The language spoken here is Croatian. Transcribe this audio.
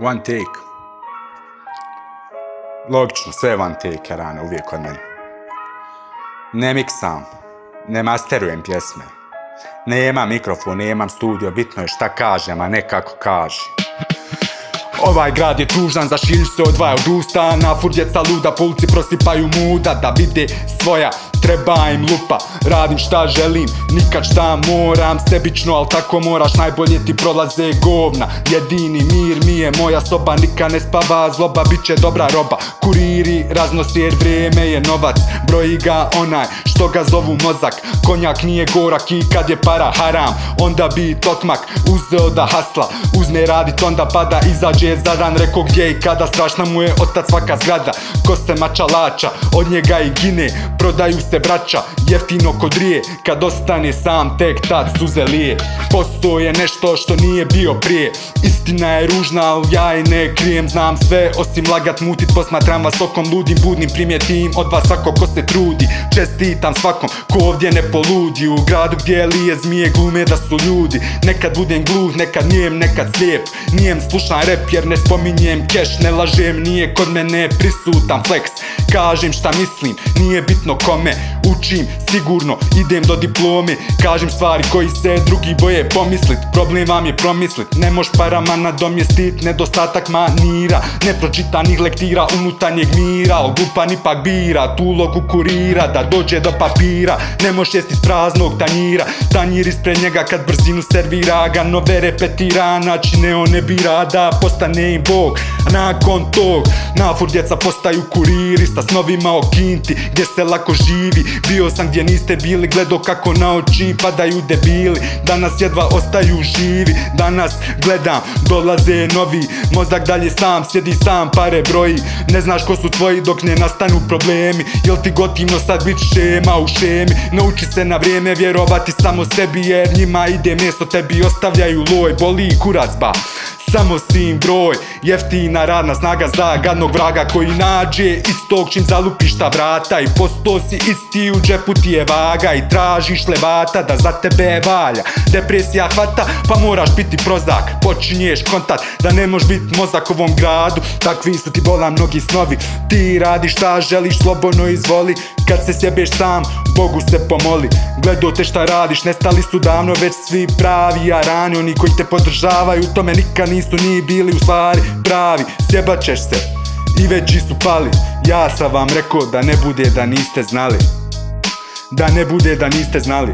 One take. Logično, sve je one take, rane, uvijek kod mene. Ne miksam, ne masterujem pjesme. Nemam mikrofon, nemam studio, bitno je šta kažem, a ne kako kaži. Ovaj grad je tužan, za šilj se odvaja od usta. Na fur djeca luda, po ulici prosipaju muda. Da vide svoja, treba im lupa. Radim šta želim, nikad šta moram. Sebično, al tako moraš, najbolje ti prolaze govna. Jedini mir mi je moja soba, nikad ne spava zloba, bit će dobra roba. Kuriri raznosi jer vrijeme je novac, broji ga onaj što ga zovu mozak. Konjak nije gorak i kad je para haram, onda bi tokmak uzeo da hasla. Uzne radit, onda pada, izađe zadan, reko gdje i kada, strašna mu je otac svaka zgrada. Ko se mača lača, od njega i gine, prodaju se braća, jeftino kod rije. Kad ostane sam, tek tad suze lije. Postoje nešto što nije bio prije, istina je ružna, ali ja je ne krijem. Znam sve osim lagat, mutit, posmatram vas okom ludim, budnim, primijetim od vas svako ko se trudi. Čestitam svakom ko ovdje ne poludi, u gradu gdje lije zmije glume da su ljudi. Nekad budem gluh, nekad nijem, nekad slijep, nijem slušam rap jer ne spominjem keš. Ne lažem, nije kod mene prisutan flex, kažem šta mislim, nije bitno kome. Učim, sigurno, idem do diplome, kažem stvari koji se drugi boje pomislit. Problem vam je promislit, ne moš parama nadomjestit nedostatak manira. Nepročitanih lektira unutarnjeg mira, al glupan ipak bira tu ulogu kurira, da dođe do papira. Ne moš jest iz praznog tanjira, tanjir ispred njega kad brzinu servira ga. Nove repetira, načine on ne bira da postane im bog. A nakon tog, na fur djeca postaju kuriri sa snovima o kinti gdje se lako živi. Bio sam gdje niste bili, gledao kako na oči padaju debili. Danas jedva ostaju živi, danas gledam, dolaze novi. Mozak dalje sam, sjedi sam, pare broji. Ne znaš ko su tvoji dok ne nastanu problemi. Jel ti gotivno sad bit šema u šemi? Nauči se na vrijeme vjerovati samo sebi, jer njima ide meso, tebi ostavljaju loj. Boli kurac ba, samo si im broj. Jeftina radna snaga za gadnog vraga koji nađe istog čim zalupiš ta vrata. I posto si isti, u džepu ti je vaga i tražiš levata da za tebe valja. Depresija hvata pa moraš biti prozak, počinješ kontat da ne moš bit mozak ovom gradu. Takvi su ti bola mnogi snovi, ti radiš šta želiš, slobodno izvoli. Kad se sjebeš sam, Bogu se pomoli. Gledao te šta radiš, nestali su davno već svi pravi arani. Oni koji te podržavaju u tome nikad nisu ni bili u stvari pravi. Sjebat ćeš se i veći su pali. Ja sam vam rekao da ne bude da niste znali, da ne bude da niste znali.